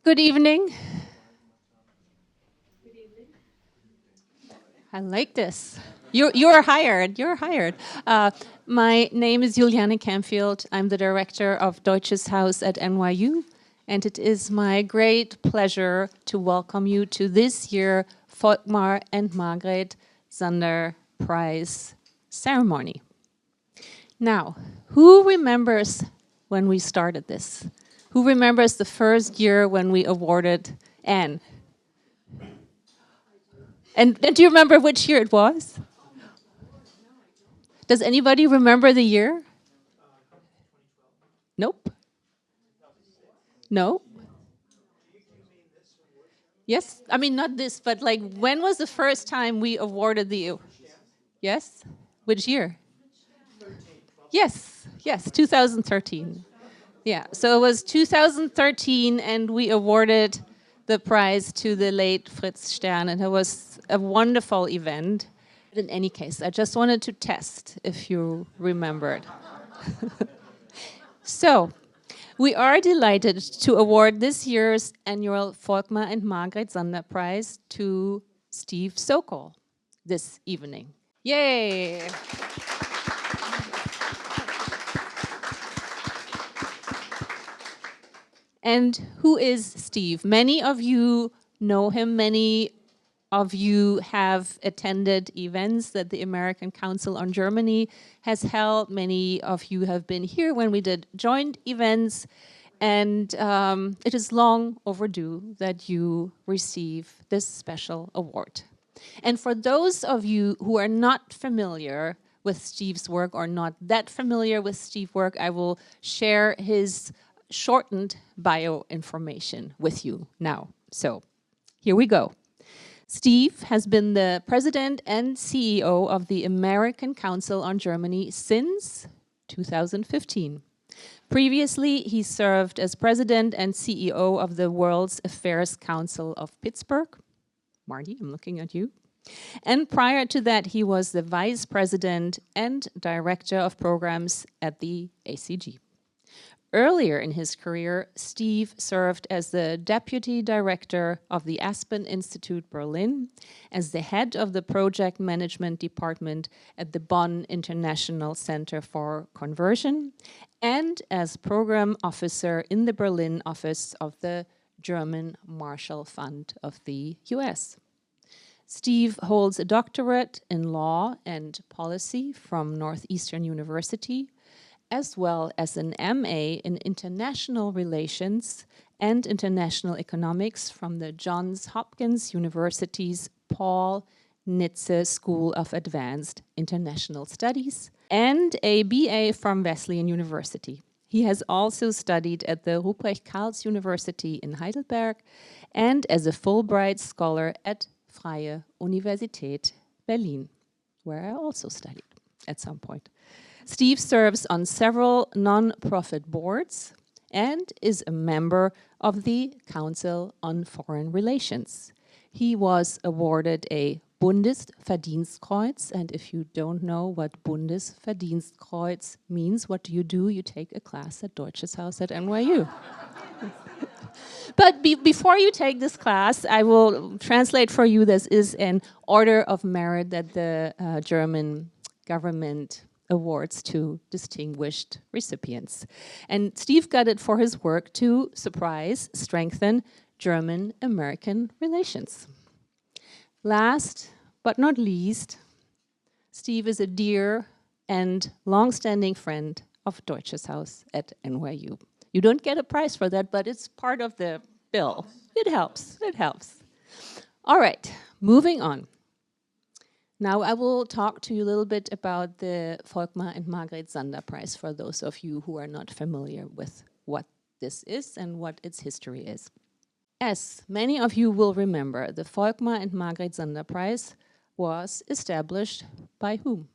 Good evening. I like this. You're hired. You're hired. My name is Juliane Campfield. I'm the director of Deutsches Haus at NYU, and it is my great pleasure to welcome you to this year Volkmar and Margret Zander Prize ceremony. Now, who remembers when we started this? Who remembers the first year when we awarded Anne? And do you remember which year it was? Does anybody remember the year? Nope. No? Yes? I mean, not this, but like, when was the first time we awarded the... Yes? Which year? Yes, 2013. Yeah, so it was 2013, and we awarded the prize to the late Fritz Stern, and it was a wonderful event. In any case, I just wanted to test if you remembered. So, we are delighted to award this year's annual Volkmar and Margret Zander Prize to Steve Sokol this evening. Yay! And who is Steve? Many of you know him. Many of you have attended events that the American Council on Germany has held. Many of you have been here when we did joint events. And it is long overdue that you receive this special award. And for those of you who are not familiar with Steve's work or not that familiar with Steve's work, I will share his shortened bio information with you now. So here we go. Steve has been the president and CEO of the American Council on Germany since 2015. Previously, he served as president and CEO of the World's Affairs Council of Pittsburgh. Marty, I'm looking at you. And prior to that, he was the vice president and director of programs at the ACG. Earlier in his career, Steve served as the deputy director of the Aspen Institute Berlin, as the head of the project management department at the Bonn International Center for Conversion, and as program officer in the Berlin office of the German Marshall Fund of the US. Steve holds a doctorate in law and policy from Northeastern University, as well as an MA in International Relations and International Economics from the Johns Hopkins University's Paul Nitze School of Advanced International Studies, and a BA from Wesleyan University. He has also studied at the Ruprecht Karls University in Heidelberg and as a Fulbright scholar at Freie Universität Berlin, where I also studied at some point. Steve serves on several non-profit boards and is a member of the Council on Foreign Relations. He was awarded a Bundesverdienstkreuz, and if you don't know what Bundesverdienstkreuz means, what do? You take a class at Deutsches Haus at NYU. But before you take this class, I will translate for you. This is an order of merit that the German government awards to distinguished recipients. And Steve got it for his work to strengthen German-American relations. Last but not least, Steve is a dear and long-standing friend of Deutsches Haus at NYU. You don't get a prize for that, but it's part of the bill. It helps. All right, moving on. Now I will talk to you a little bit about the Volkmar and Margret Zander Prize for those of you who are not familiar with what this is and what its history is. As many of you will remember, the Volkmar and Margret Zander Prize was established by whom?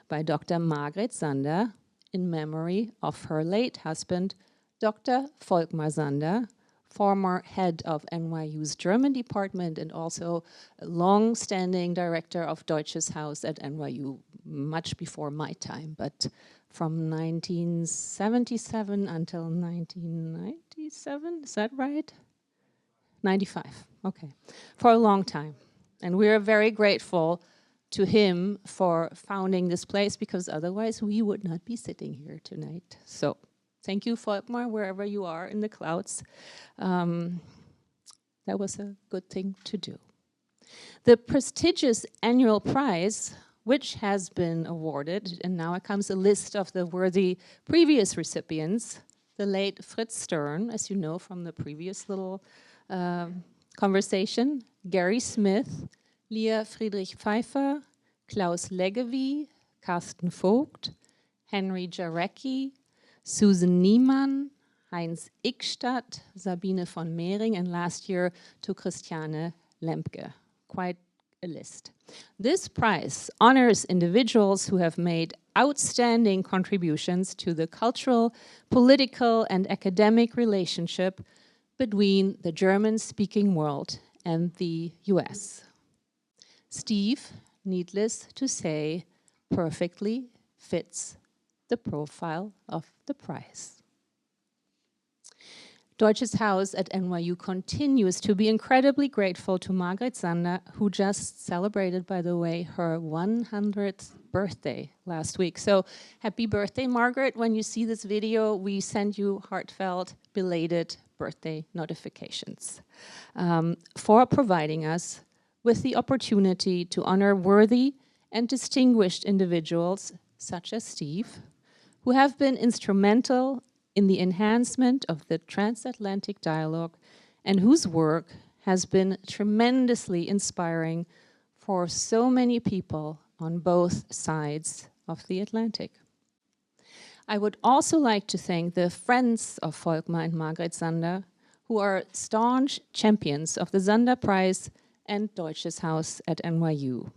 By Dr. Margret Zander in memory of her late husband, Dr. Volkmar Zander, former head of NYU's German department and also a long-standing director of Deutsches Haus at NYU, much before my time, but from 1977 until 1997, is that right? 95, okay, for a long time. And we are very grateful to him for founding this place, because otherwise we would not be sitting here tonight. So thank you, Volkmar, wherever you are in the clouds. That was a good thing to do. The prestigious annual prize, which has been awarded, and now it comes a list of the worthy previous recipients: the late Fritz Stern, as you know from the previous little conversation, Gary Smith, Leah Friedrich Pfeiffer, Klaus Leggevi, Carsten Vogt, Henry Jarecki, Susan Niemann, Heinz Ickstadt, Sabine von Mehring, and last year to Christiane Lempke. Quite a list. This prize honors individuals who have made outstanding contributions to the cultural, political, and academic relationship between the German-speaking world and the US. Steve, needless to say, perfectly fits the profile of the prize. Deutsches Haus at NYU continues to be incredibly grateful to Margret Sander, who just celebrated, by the way, her 100th birthday last week. So happy birthday, Margret. When you see this video, we send you heartfelt, belated birthday notifications for providing us with the opportunity to honor worthy and distinguished individuals, such as Steve, who have been instrumental in the enhancement of the transatlantic dialogue and whose work has been tremendously inspiring for so many people on both sides of the Atlantic. I would also like to thank the friends of Volkmar and Margret Sander, who are staunch champions of the Sander Prize and Deutsches Haus at NYU.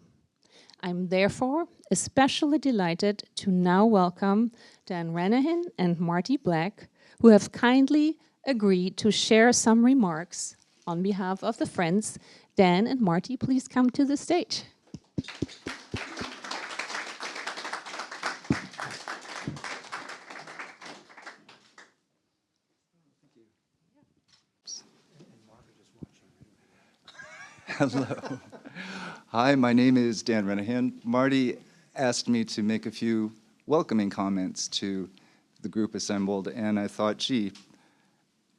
I'm therefore especially delighted to now welcome Dan Ranahan and Marty Black, who have kindly agreed to share some remarks on behalf of the friends. Dan and Marty, please come to the stage. Hello. Hi, my name is Dan Ranahan. Marty asked me to make a few welcoming comments to the group assembled, and I thought, gee,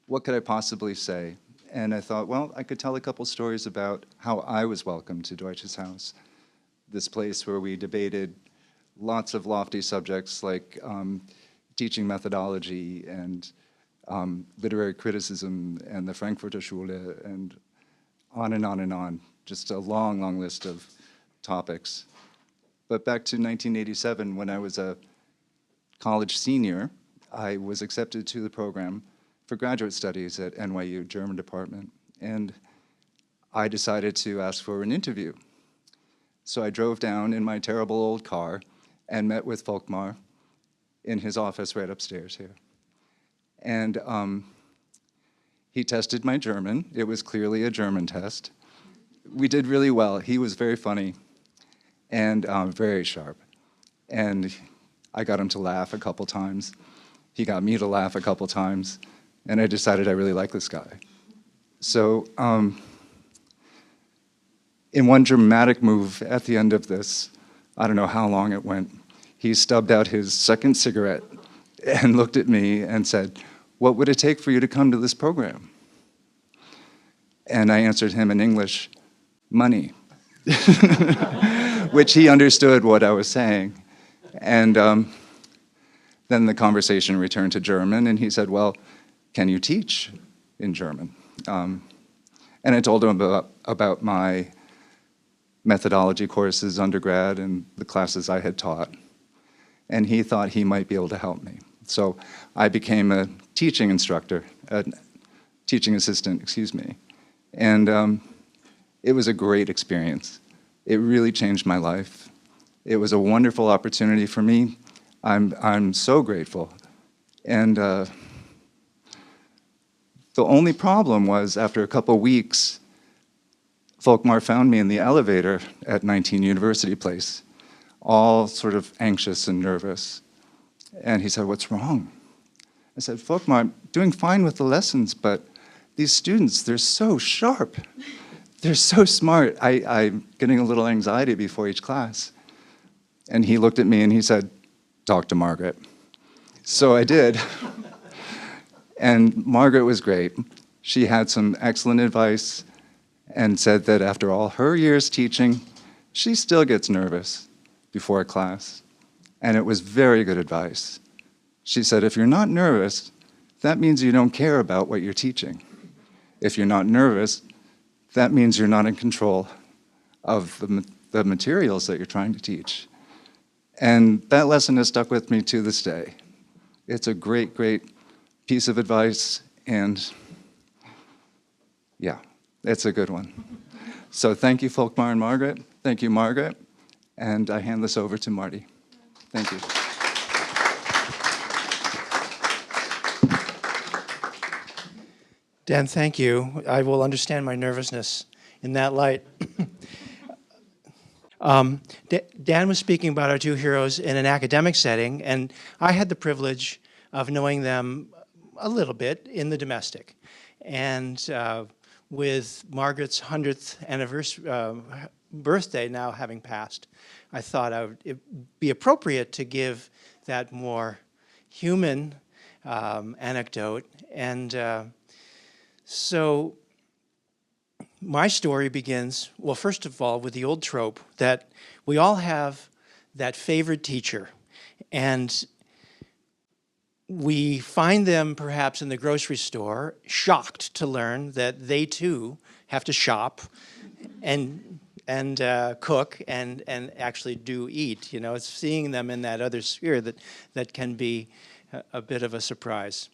what could I possibly say? And I thought, well, I could tell a couple stories about how I was welcomed to Deutsches Haus, this place where we debated lots of lofty subjects like teaching methodology and literary criticism and the Frankfurter Schule and on and on and on. Just a long, long list of topics. But back to 1987, when I was a college senior, I was accepted to the program for graduate studies at NYU German department. And I decided to ask for an interview. So I drove down in my terrible old car and met with Volkmar in his office right upstairs here. And he tested my German. It was clearly a German test. We did really well. He was very funny and very sharp. And I got him to laugh a couple times. He got me to laugh a couple times. And I decided I really like this guy. So in one dramatic move at the end of this, I don't know how long it went, he stubbed out his second cigarette and looked at me and said, "What would it take for you to come to this program?" And I answered him in English, "Money," which he understood what I was saying. And then the conversation returned to German, and he said, "Well, can you teach in German?" And I told him about my methodology courses, undergrad, and the classes I had taught. And he thought he might be able to help me. So I became a teaching instructor, a teaching assistant, excuse me. And it was a great experience. It really changed my life. It was a wonderful opportunity for me. I'm so grateful. And the only problem was, after a couple weeks, Volkmar found me in the elevator at 19 University Place, all sort of anxious and nervous. And he said, "What's wrong?" I said, "Volkmar, I'm doing fine with the lessons, but these students, they're so sharp. They're so smart. I'm getting a little anxiety before each class. And he looked at me and he said, talk to Margaret. So I did. And Margaret was great. She had some excellent advice and said that after all her years teaching, she still gets nervous before a class. And it was very good advice. She said, if you're not nervous, that means you don't care about what you're teaching. If you're not nervous, that means you're not in control of the materials that you're trying to teach. And that lesson has stuck with me to this day. It's a great, great piece of advice, and yeah, it's a good one. So thank you, Volkmar and Margret. Thank you, Margaret. And I hand this over to Marty. Thank you. Dan, thank you. I will understand my nervousness in that light. Dan was speaking about our two heroes in an academic setting, and I had the privilege of knowing them a little bit in the domestic. And with Margaret's 100th anniversary, birthday now having passed, I thought it'd be appropriate to give that more human anecdote. And so my story begins, well, first of all, with the old trope that we all have that favorite teacher. And we find them perhaps in the grocery store, shocked to learn that they too have to shop and cook and actually do eat. You know, it's seeing them in that other sphere that can be a bit of a surprise.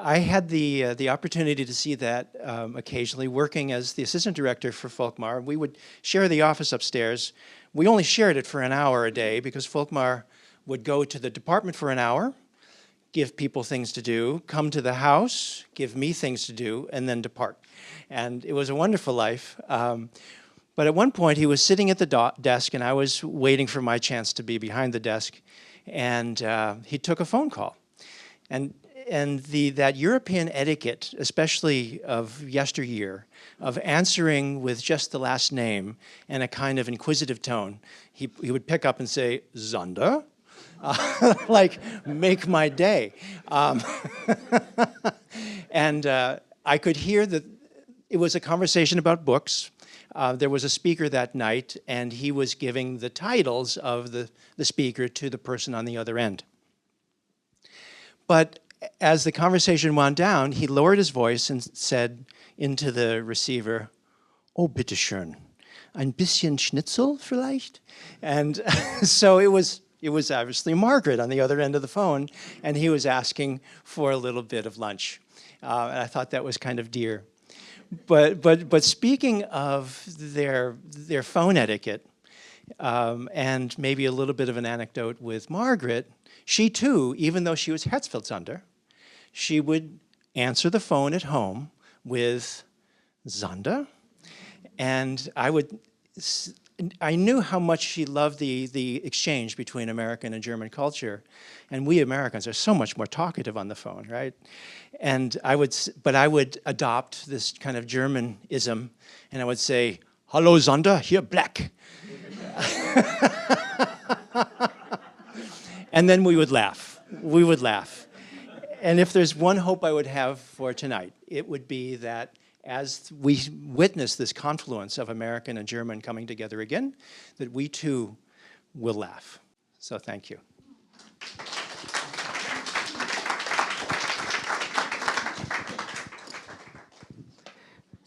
I had the opportunity to see that occasionally working as the assistant director for Volkmar. We would share the office upstairs. We only shared it for an hour a day because Volkmar would go to the department for an hour, give people things to do, come to the house, give me things to do, and then depart. And it was a wonderful life. But at one point, he was sitting at the desk, and I was waiting for my chance to be behind the desk, and he took a phone call. And that European etiquette, especially of yesteryear, of answering with just the last name and a kind of inquisitive tone, he would pick up and say, Zander? Like, make my day. And I could hear that it was a conversation about books. There was a speaker that night, and he was giving the titles of the speaker to the person on the other end. But as the conversation wound down, he lowered his voice and said into the receiver, oh, bitteschön, ein bisschen Schnitzel vielleicht? And so it was obviously Margaret on the other end of the phone, and he was asking for a little bit of lunch. And I thought that was kind of dear. But speaking of their phone etiquette, and maybe a little bit of an anecdote with Margaret, she too, even though she was Herzfeldsander, she would answer the phone at home with Zander, and I knew how much she loved the exchange between American and German culture, and we Americans are so much more talkative on the phone, right? And I would adopt this kind of Germanism, and I would say, "Hallo Zander, hier Black," and then we would laugh. We would laugh. And if there's one hope I would have for tonight, it would be that as we witness this confluence of American and German coming together again, that we too will laugh. So thank you.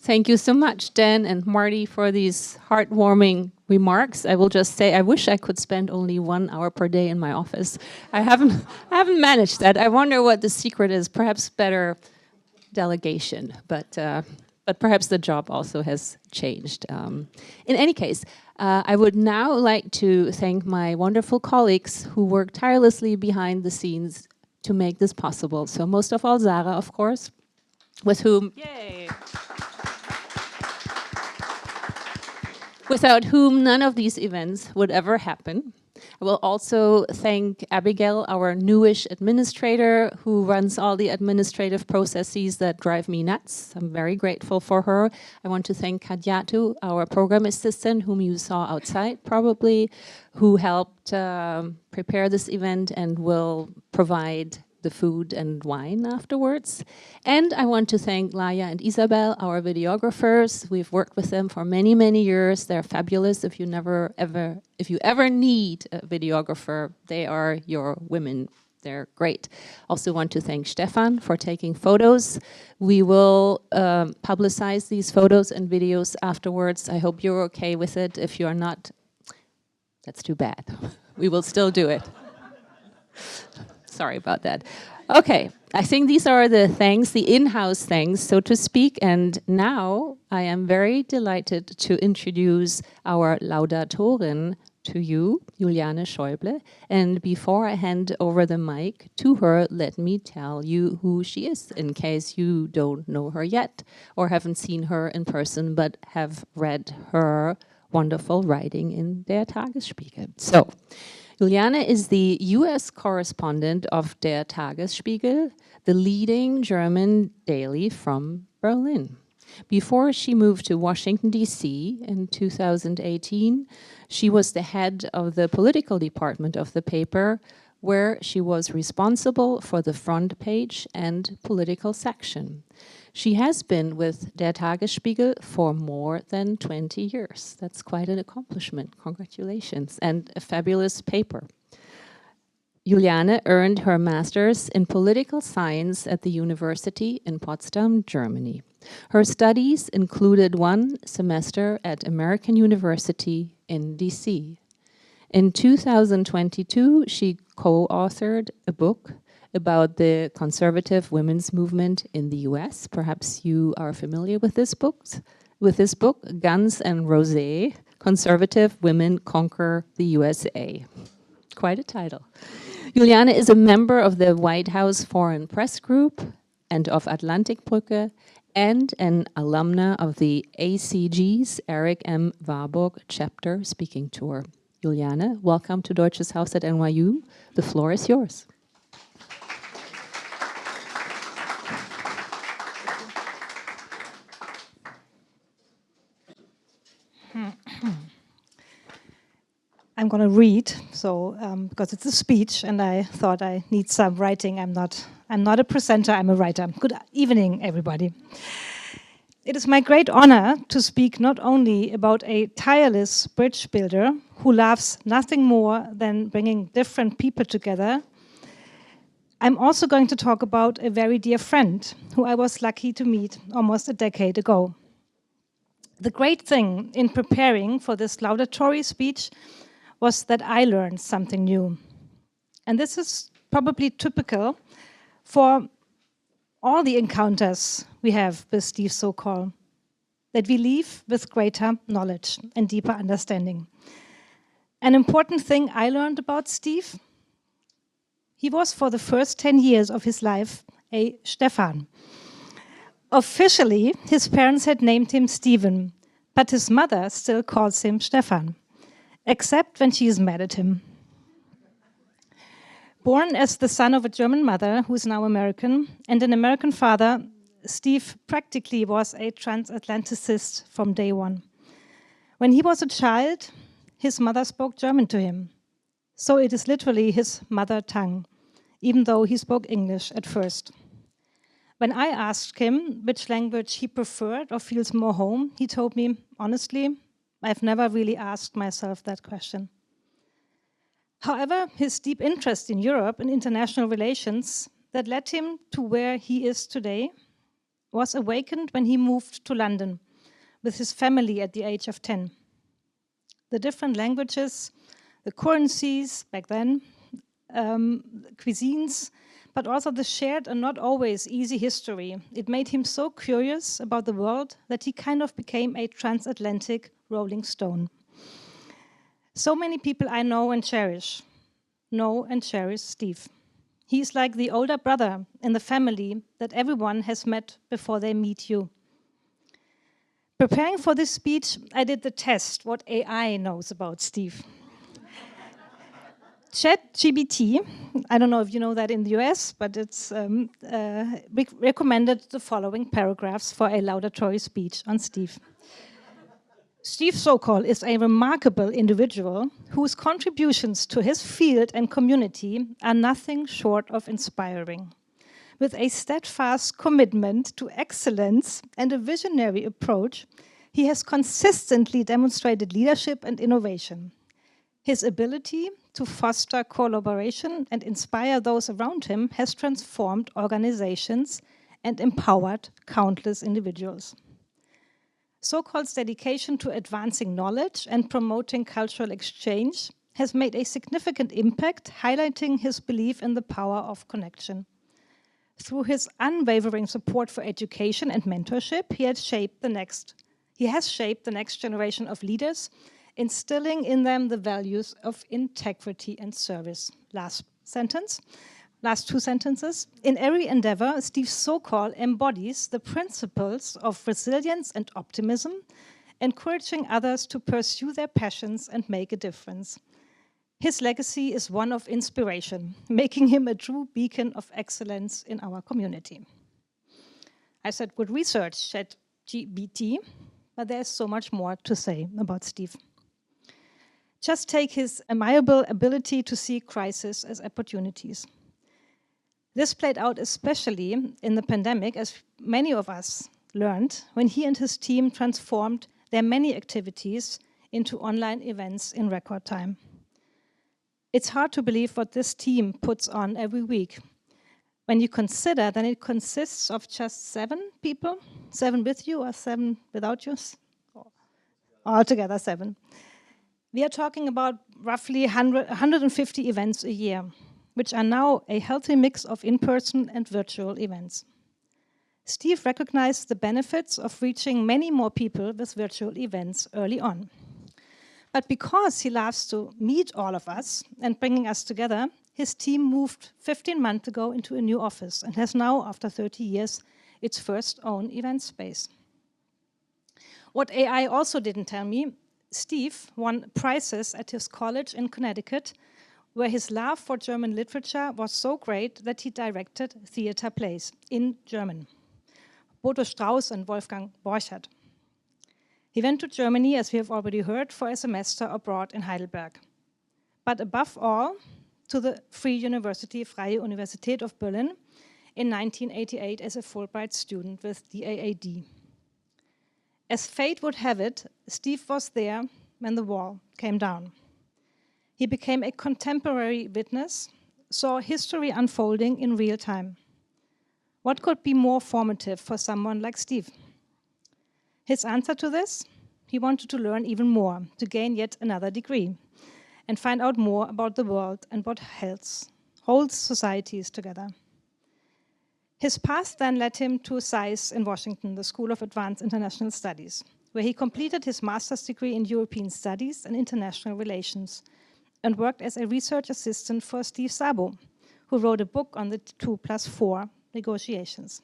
Thank you so much, Dan and Marty, for these heartwarming remarks. I will just say, I wish I could spend only 1 hour per day in my office. I haven't managed that. I wonder what the secret is. Perhaps better delegation, but perhaps the job also has changed. In any case, I would now like to thank my wonderful colleagues who work tirelessly behind the scenes to make this possible. So most of all, Sarah, of course, with whom, yay! Without whom none of these events would ever happen. I will also thank Abigail, our newish administrator, who runs all the administrative processes that drive me nuts. I'm very grateful for her. I want to thank Kadiatu, our program assistant, whom you saw outside probably, who helped prepare this event and will provide the food and wine afterwards. And I want to thank Laia and Isabel, our videographers. We've worked with them for many, many years. They're fabulous. If you ever need a videographer, they are your women. They're great. Also want to thank Stefan for taking photos. We will publicize these photos and videos afterwards. I hope you're okay with it. If you're not, that's too bad. We will still do it. Sorry about that. Okay, I think these are the thanks, the in-house thanks, so to speak. And now I am very delighted to introduce our laudatorin to you, Juliane Schäuble. And before I hand over the mic to her, let me tell you who she is, in case you don't know her yet or haven't seen her in person, but have read her wonderful writing in Der Tagesspiegel. So, Juliane is the US correspondent of Der Tagesspiegel, the leading German daily from Berlin. Before she moved to Washington, D.C. in 2018, she was the head of the political department of the paper, where she was responsible for the front page and political section. She has been with Der Tagesspiegel for more than 20 years. That's quite an accomplishment. Congratulations. And a fabulous paper. Juliane earned her master's in political science at the University in Potsdam, Germany. Her studies included 1 semester at American University in DC. In 2022, she co-authored a book about the conservative women's movement in the US. Perhaps you are familiar with this book, Guns and Rosé, Conservative Women Conquer the USA. Quite a title. Juliane is a member of the White House Foreign Press Group and of Atlantikbrücke, and an alumna of the ACG's Eric M. Warburg chapter speaking tour. Juliane, welcome to Deutsches Haus at NYU. The floor is yours. I'm going to read, so because it's a speech, and I thought I need some writing. I'm not a presenter. I'm a writer. Good evening, everybody. It is my great honor to speak not only about a tireless bridge builder who loves nothing more than bringing different people together. I'm also going to talk about a very dear friend who I was lucky to meet almost a decade ago. The great thing in preparing for this laudatory speech was that I learned something new. And this is probably typical for all the encounters we have with Steve Sokol, that we leave with greater knowledge and deeper understanding. An important thing I learned about Steve, he was for the first 10 years of his life a Stefan. Officially, his parents had named him Stephen, but his mother still calls him Stefan, except when she is mad at him. Born as the son of a German mother, who is now American, and an American father, Steve practically was a transatlanticist from day one. When he was a child, his mother spoke German to him. So it is literally his mother tongue, even though he spoke English at first. When I asked him which language he preferred or feels more home, he told me, honestly, I've never really asked myself that question. However, his deep interest in Europe and international relations that led him to where he is today was awakened when he moved to London with his family at the age of 10. The different languages, the currencies back then, cuisines, but also the shared and not always easy history. It made him so curious about the world that he kind of became a transatlantic rolling stone. So many people I know and cherish Steve. He's like the older brother in the family that everyone has met before they meet you. Preparing for this speech, I did the test what AI knows about Steve. ChatGPT, I don't know if you know that in the US, but it's recommended the following paragraphs for a laudatory speech on Steve. Steve Sokol is a remarkable individual whose contributions to his field and community are nothing short of inspiring. With a steadfast commitment to excellence and a visionary approach, he has consistently demonstrated leadership and innovation. His ability to foster collaboration and inspire those around him has transformed organizations and empowered countless individuals. Sokol's dedication to advancing knowledge and promoting cultural exchange has made a significant impact, highlighting his belief in the power of connection. Through his unwavering support for education and mentorship, he has shaped the next generation of leaders, instilling in them the values of integrity and service. Last two sentences. In every endeavor, Steve Sokol embodies the principles of resilience and optimism, encouraging others to pursue their passions and make a difference. His legacy is one of inspiration, making him a true beacon of excellence in our community. I said good research, ChatGPT, but there's so much more to say about Steve. Just take his amiable ability to see crises as opportunities. This played out especially in the pandemic, as many of us learned, when he and his team transformed their many activities into online events in record time. It's hard to believe what this team puts on every week. When you consider that it consists of just 7 people, 7 with you or 7 without you, altogether 7. We are talking about roughly 150 events a year, which are now a healthy mix of in-person and virtual events. Steve recognized the benefits of reaching many more people with virtual events early on. But because he loves to meet all of us and bringing us together, his team moved 15 months ago into a new office and has now, after 30 years, its first own event space. What AI also didn't tell me, Steve won prizes at his college in Connecticut, where his love for German literature was so great that he directed theater plays in German. Bodo Strauss and Wolfgang Borchardt. He went to Germany, as we have already heard, for a semester abroad in Heidelberg. But above all, to the Free University, Freie Universität of Berlin, in 1988 as a Fulbright student with DAAD. As fate would have it, Steve was there when the wall came down. He became a contemporary witness, saw history unfolding in real time. What could be more formative for someone like Steve? His answer to this? He wanted to learn even more, to gain yet another degree, and find out more about the world and what holds societies together. His path then led him to SAIS in Washington, the School of Advanced International Studies, where he completed his master's degree in European Studies and International Relations, and worked as a research assistant for Steve Szabo, who wrote a book on the 2+4 negotiations.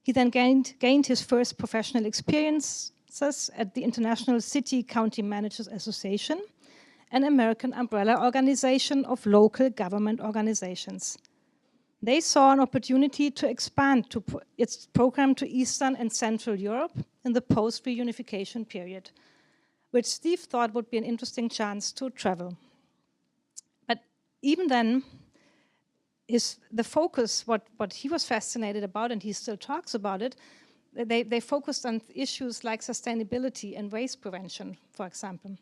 He then gained his first professional experiences at the International City County Managers Association, an American umbrella organization of local government organizations. They saw an opportunity to expand its program to Eastern and Central Europe in the post-reunification period, which Steve thought would be an interesting chance to travel. But even then, the focus, what he was fascinated about, and he still talks about it, they focused on issues like sustainability and waste prevention, for example.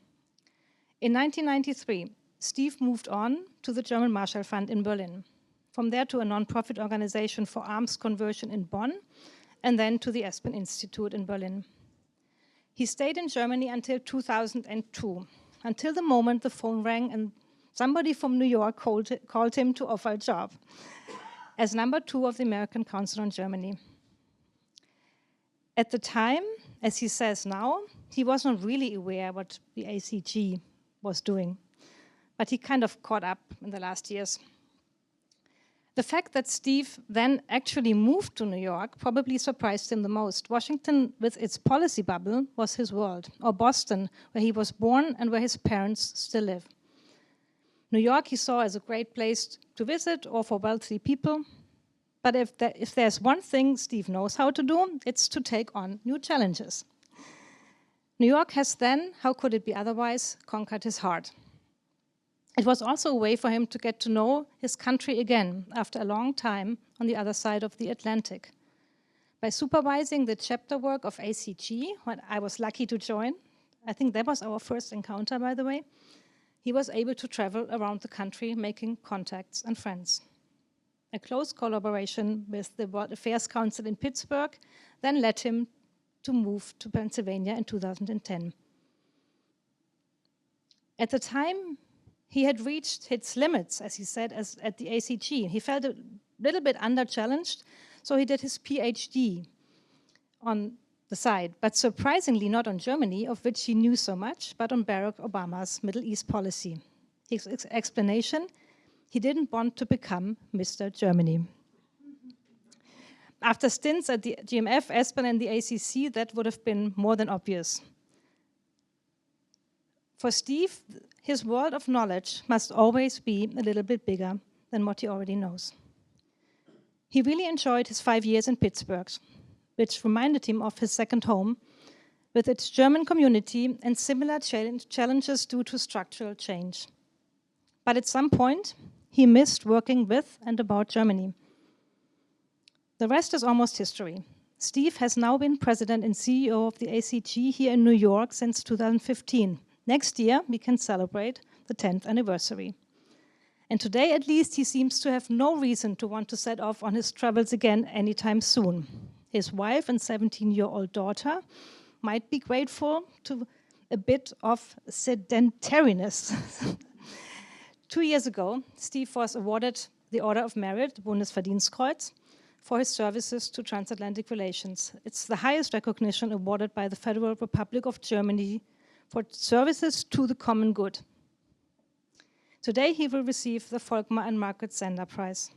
In 1993, Steve moved on to the German Marshall Fund in Berlin, from there to a non-profit organization for arms conversion in Bonn, and then to the Aspen Institute in Berlin. He stayed in Germany until 2002, until the moment the phone rang and somebody from New York called him to offer a job as number 2 of the American Council on Germany. At the time, as he says now, he wasn't really aware what the ACG was doing, but he kind of caught up in the last years. The fact that Steve then actually moved to New York probably surprised him the most. Washington, with its policy bubble, was his world, or Boston, where he was born and where his parents still live. New York he saw as a great place to visit or for wealthy people. But if there's one thing Steve knows how to do, it's to take on new challenges. New York has then, how could it be otherwise, conquered his heart. It was also a way for him to get to know his country again after a long time on the other side of the Atlantic. By supervising the chapter work of ACG, what I was lucky to join, I think that was our first encounter, by the way, he was able to travel around the country making contacts and friends. A close collaboration with the World Affairs Council in Pittsburgh then led him to move to Pennsylvania in 2010. At the time, he had reached his limits, as he said, at the ACG. He felt a little bit under-challenged, so he did his PhD on the side, but surprisingly not on Germany, of which he knew so much, but on Barack Obama's Middle East policy. His explanation, he didn't want to become Mr. Germany. After stints at the GMF, Aspen, and the ACC, that would have been more than obvious. For Steve, his world of knowledge must always be a little bit bigger than what he already knows. He really enjoyed his 5 years in Pittsburgh, which reminded him of his second home, with its German community and similar challenges due to structural change. But at some point, he missed working with and about Germany. The rest is almost history. Steve has now been president and CEO of the ACG here in New York since 2015. Next year, we can celebrate the 10th anniversary. And today, at least, he seems to have no reason to want to set off on his travels again anytime soon. His wife and 17-year-old daughter might be grateful to a bit of sedentariness. 2 years ago, Steve was awarded the Order of Merit, the Bundesverdienstkreuz, for his services to transatlantic relations. It's the highest recognition awarded by the Federal Republic of Germany for services to the common good. Today, he will receive the Volkmar and Margret Sender Prize,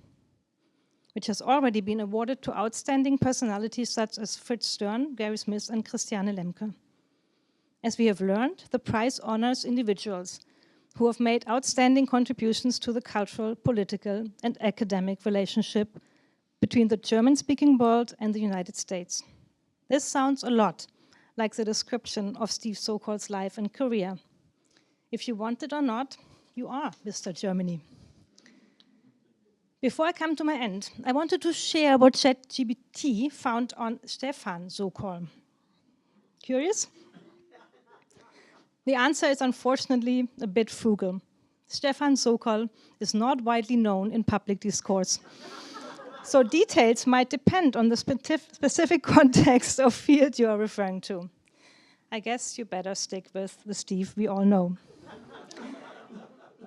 which has already been awarded to outstanding personalities such as Fritz Stern, Gary Smith, and Christiane Lemke. As we have learned, the prize honors individuals who have made outstanding contributions to the cultural, political, and academic relationship between the German-speaking world and the United States. This sounds a lot like the description of Steve Sokol's life and career. If you want it or not, you are Mr. Germany. Before I come to my end, I wanted to share what ChatGPT found on Stefan Sokol. Curious? The answer is unfortunately a bit frugal. Stefan Sokol is not widely known in public discourse. So details might depend on the specific context or field you are referring to. I guess you better stick with the Steve we all know.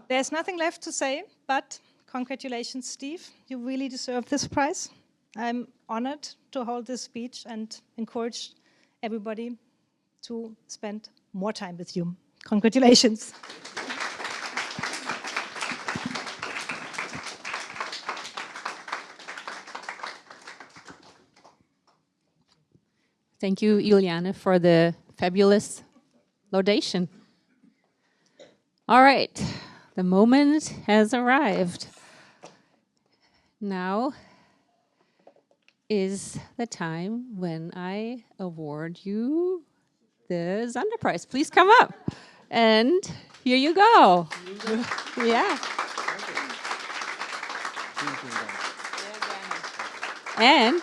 There's nothing left to say, but congratulations, Steve. You really deserve this prize. I'm honored to hold this speech and encourage everybody to spend more time with you. Congratulations. Thank you, Juliane, for the fabulous laudation. All right, the moment has arrived. Now is the time when I award you the Sonderpreis. Please come up. And here you go. Yeah. And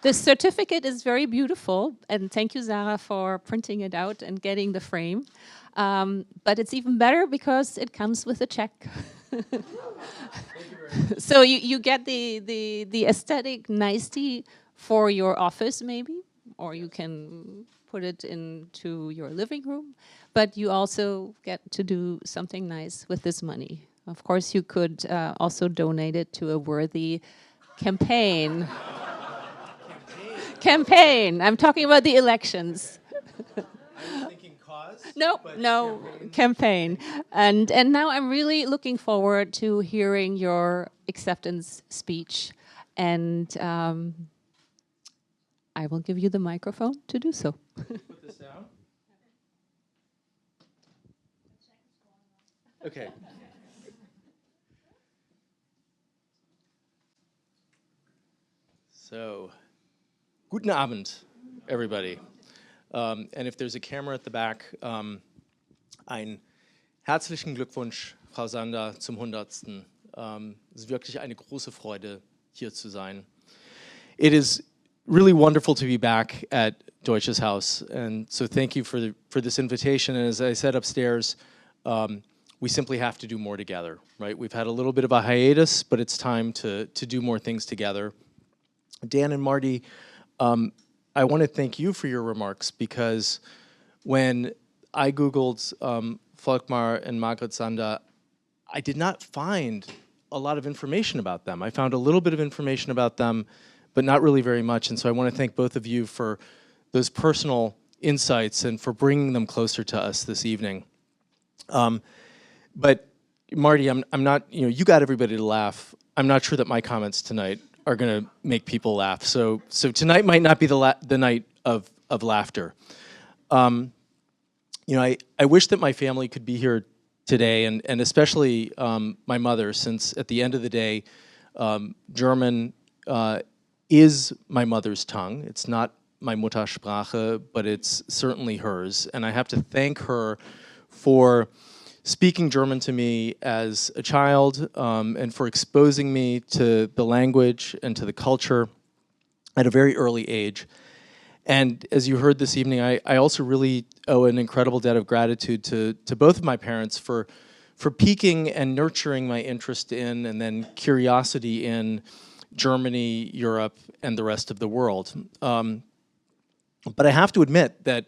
the certificate is very beautiful, and thank you, Sarah, for printing it out and getting the frame. But it's even better because it comes with a check. So you get the aesthetic nicety for your office, maybe, or you can put it into your living room. But you also get to do something nice with this money. Of course, you could also donate it to a worthy campaign. Campaign. I'm talking about the elections. I was thinking cause. No, campaign. And now I'm really looking forward to hearing your acceptance speech. And I will give you the microphone to do so. Put this down. Okay. So, guten Abend, everybody. And if there's a camera at the back, ein herzlichen Glückwunsch, Frau Sander, zum 100. Es ist wirklich eine große Freude, hier zu sein. It is really wonderful to be back at Deutsches Haus, and so thank you for this invitation. And as I said upstairs, we simply have to do more together, right? We've had a little bit of a hiatus, but it's time to do more things together. Dan and Marty, I want to thank you for your remarks, because when I Googled Volkmar and Margret Sander, I did not find a lot of information about them. I found a little bit of information about them, but not really very much. And so I want to thank both of you for those personal insights and for bringing them closer to us this evening. But Marty, I'm not, you got everybody to laugh. I'm not sure that my comments tonight are going to make people laugh. So tonight might not be the night of laughter. I wish that my family could be here today, and especially my mother, since at the end of the day, German is my mother's tongue. It's not my Muttersprache, but it's certainly hers. And I have to thank her for speaking German to me as a child, and for exposing me to the language and to the culture at a very early age. And as you heard this evening, I also really owe an incredible debt of gratitude to both of my parents for piquing and nurturing my interest in, and then curiosity in, Germany, Europe, and the rest of the world. But I have to admit that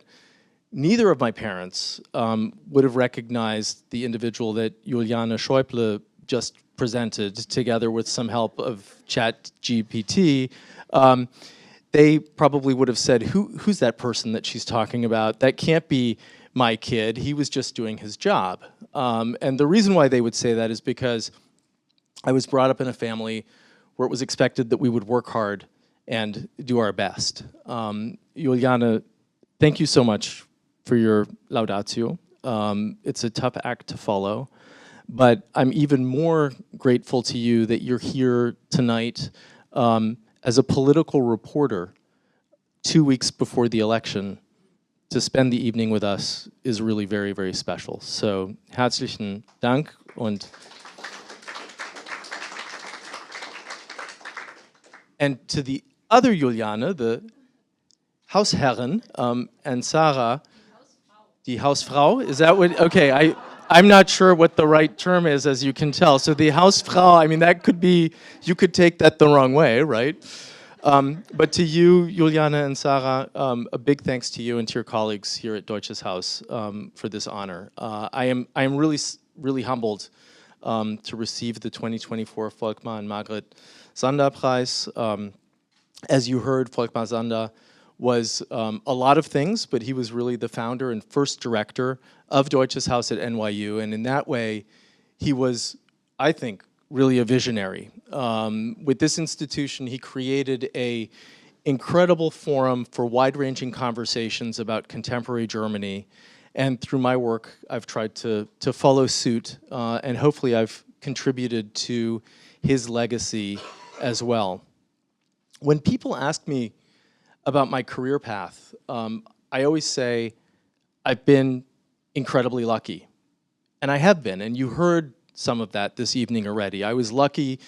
neither of my parents would have recognized the individual that Juliane Schäuble just presented, together with some help of ChatGPT. They probably would have said, who's that person that she's talking about? That can't be my kid. He was just doing his job. And the reason why they would say that is because I was brought up in a family where it was expected that we would work hard and do our best. Juliane, thank you so much for your laudatio. It's a tough act to follow, but I'm even more grateful to you that you're here tonight as a political reporter 2 weeks before the election. To spend the evening with us is really very, very special. So, herzlichen Dank. And to the other Juliane, the Hausherrin, and Sarah, die Hausfrau, is that what, okay, I'm not sure what the right term is, as you can tell. So the Hausfrau, I mean, that could be, you could take that the wrong way, right? But to you, Juliane and Sarah, a big thanks to you and to your colleagues here at Deutsches Haus for this honor. I am really, really humbled to receive the 2024 Volkmar and Margret Sander Prize. As you heard, Volkmar Sander was a lot of things, but he was really the founder and first director of Deutsches Haus at NYU, and in that way, he was, I think, really a visionary. With this institution, he created an incredible forum for wide-ranging conversations about contemporary Germany, and through my work, I've tried to follow suit, and hopefully I've contributed to his legacy as well. When people ask me about my career path, I always say I've been incredibly lucky. And I have been, and you heard some of that this evening already. I was lucky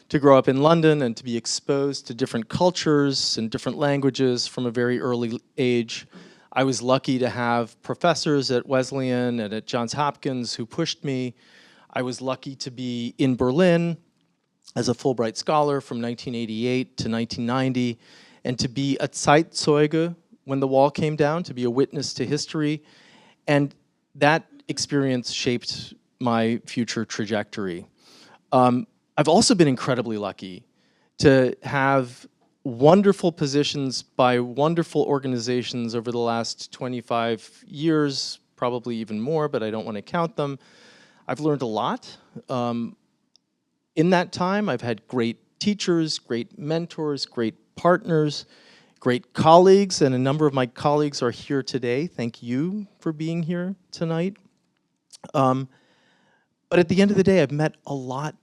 to grow up in London and to be exposed to different cultures and different languages from a very early age. I was lucky to have professors at Wesleyan and at Johns Hopkins who pushed me. I was lucky to be in Berlin as a Fulbright scholar from 1988 to 1990, and to be a Zeitzeuge when the wall came down, to be a witness to history. And that experience shaped my future trajectory. I've also been incredibly lucky to have wonderful positions by wonderful organizations over the last 25 years, probably even more, but I don't want to count them. I've learned a lot. In that time, I've had great teachers, great mentors, great partners, great colleagues, and a number of my colleagues are here today. Thank you for being here tonight. But at the end of the day, I've met a lot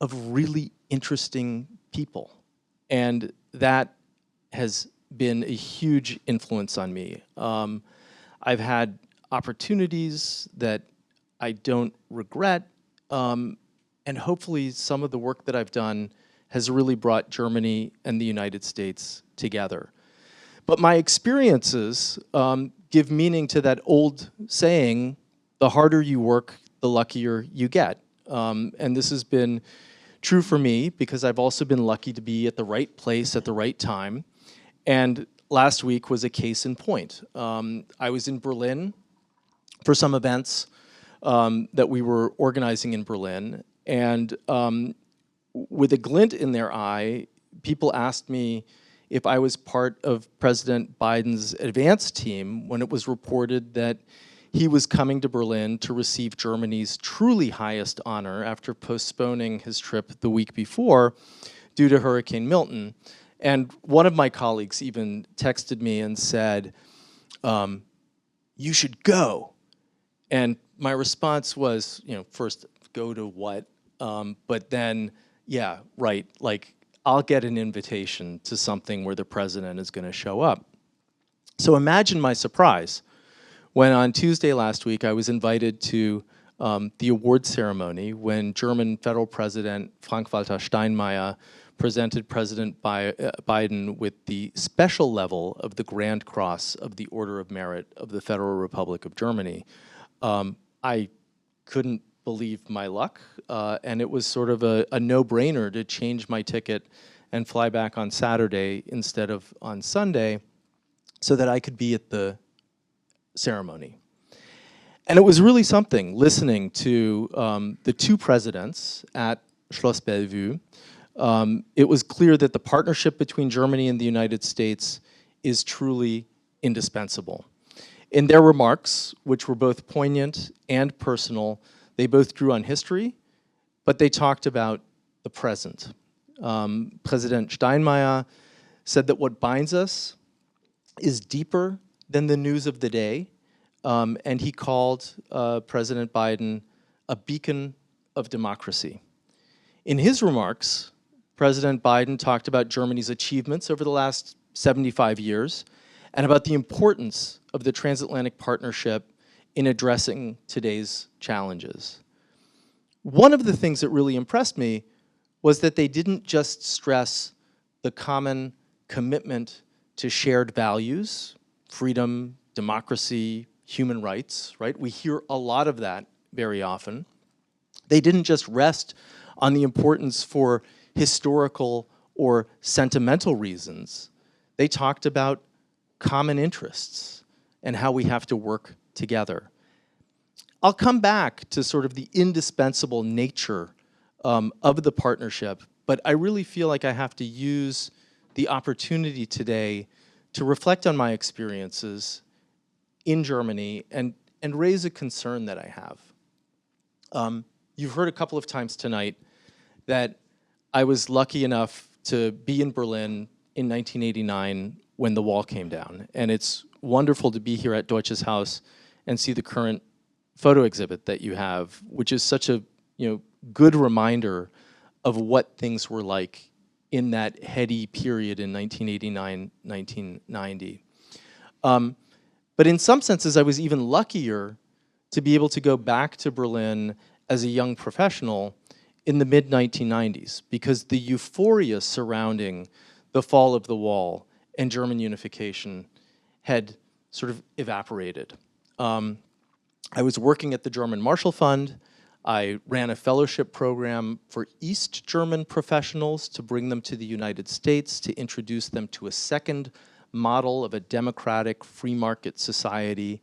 of really interesting people. And that has been a huge influence on me. I've had opportunities that I don't regret, and hopefully some of the work that I've done has really brought Germany and the United States together. But my experiences give meaning to that old saying, the harder you work, the luckier you get. And this has been true for me because I've also been lucky to be at the right place at the right time. And last week was a case in point. I was in Berlin for some events that we were organizing in Berlin. And with a glint in their eye, people asked me if I was part of President Biden's advance team when it was reported that he was coming to Berlin to receive Germany's truly highest honor after postponing his trip the week before due to Hurricane Milton. And one of my colleagues even texted me and said, you should go. And my response was, first, go to what? But then, yeah, right, like, I'll get an invitation to something where the president is going to show up. So imagine my surprise when on Tuesday last week I was invited to the award ceremony when German federal president Frank-Walter Steinmeier presented President Biden with the special level of the Grand Cross of the Order of Merit of the Federal Republic of Germany. I couldn't believe my luck, and it was sort of a no-brainer to change my ticket and fly back on Saturday instead of on Sunday so that I could be at the ceremony. And it was really something listening to the two presidents at Schloss Bellevue. It was clear that the partnership between Germany and the United States is truly indispensable. In their remarks, which were both poignant and personal, they both drew on history, but they talked about the present. President Steinmeier said that what binds us is deeper than the news of the day, and he called President Biden a beacon of democracy. In his remarks, President Biden talked about Germany's achievements over the last 75 years and about the importance of the transatlantic partnership in addressing today's challenges. One of the things that really impressed me was that they didn't just stress the common commitment to shared values, freedom, democracy, human rights, right? We hear a lot of that very often. They didn't just rest on the importance for historical or sentimental reasons. They talked about common interests and how we have to work together. I'll come back to sort of the indispensable nature of the partnership, but I really feel like I have to use the opportunity today to reflect on my experiences in Germany and raise a concern that I have. You've heard a couple of times tonight that I was lucky enough to be in Berlin in 1989 when the wall came down. And it's wonderful to be here at Deutsches Haus and see the current photo exhibit that you have, which is such a good reminder of what things were like in that heady period in 1989, 1990. But in some senses, I was even luckier to be able to go back to Berlin as a young professional in the mid-1990s, because the euphoria surrounding the fall of the wall and German unification had sort of evaporated. I was working at the German Marshall Fund. I ran a fellowship program for East German professionals to bring them to the United States, to introduce them to a second model of a democratic free market society.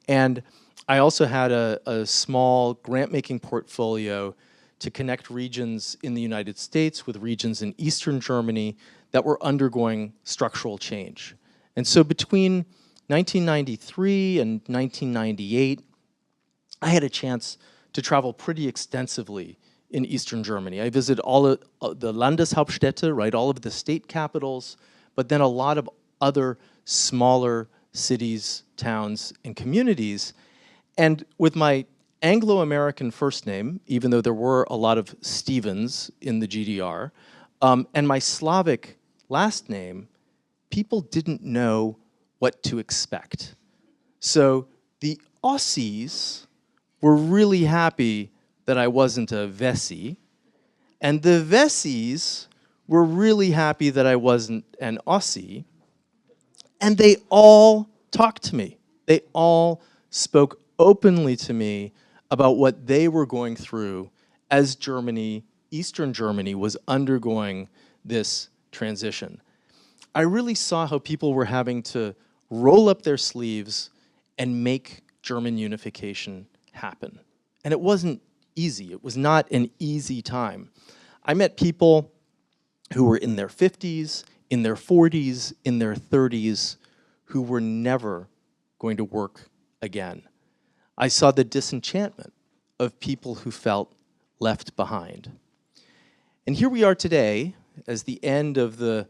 And I also had a small grant-making portfolio to connect regions in the United States with regions in Eastern Germany that were undergoing structural change. And so between 1993 and 1998, I had a chance to travel pretty extensively in Eastern Germany. I visited all of the Landeshauptstädte, right, all of the state capitals, but then a lot of other smaller cities, towns, and communities. And with my Anglo-American first name, even though there were a lot of Stevens in the GDR, and my Slavic last name, people didn't know what to expect. So the Aussies were really happy that I wasn't a Vessi, and the Vessis were really happy that I wasn't an Aussie, and they all talked to me. They all spoke openly to me about what they were going through as Germany, Eastern Germany, was undergoing this transition. I really saw how people were having to roll up their sleeves and make German unification happen. And it wasn't easy. It was not an easy time. I met people who were in their 50s, in their 40s, in their 30s, who were never going to work again. I saw the disenchantment of people who felt left behind. And here we are today, as the end of the,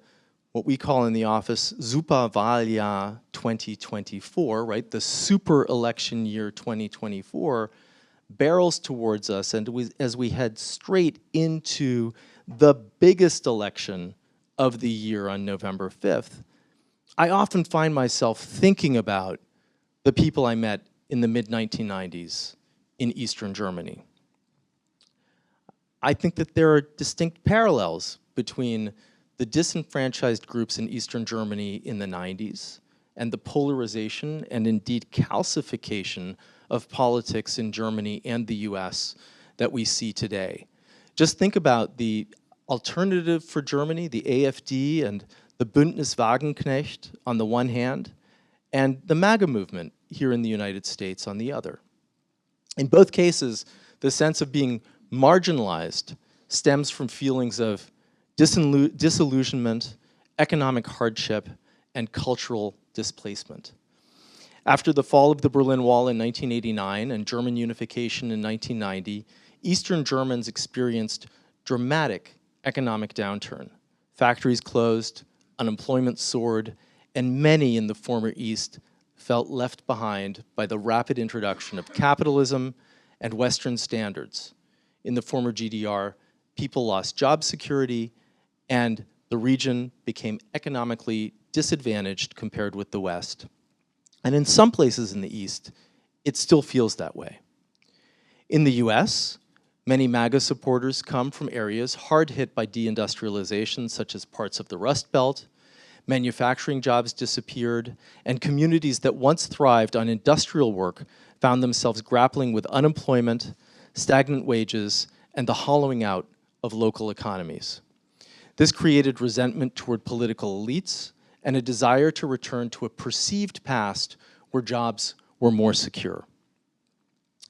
what we call in the office, Superwahljahr 2024, right? The super election year 2024 barrels towards us, and as we head straight into the biggest election of the year on November 5th, I often find myself thinking about the people I met in the mid-1990s in Eastern Germany. I think that there are distinct parallels between the disenfranchised groups in Eastern Germany in the 90s and the polarization and indeed calcification of politics in Germany and the US that we see today. Just think about the alternative for Germany, the AfD and the Bündnis Wagenknecht on the one hand, and the MAGA movement here in the United States on the other. In both cases, the sense of being marginalized stems from feelings of disillusionment, economic hardship, and cultural displacement. After the fall of the Berlin Wall in 1989 and German unification in 1990, Eastern Germans experienced dramatic economic downturn. Factories closed, unemployment soared, and many in the former East felt left behind by the rapid introduction of capitalism and Western standards. In the former GDR, people lost job security, and the region became economically disadvantaged compared with the West. And in some places in the East, it still feels that way. In the US, many MAGA supporters come from areas hard hit by deindustrialization, such as parts of the Rust Belt. Manufacturing jobs disappeared, and communities that once thrived on industrial work found themselves grappling with unemployment, stagnant wages, and the hollowing out of local economies. This created resentment toward political elites and a desire to return to a perceived past where jobs were more secure.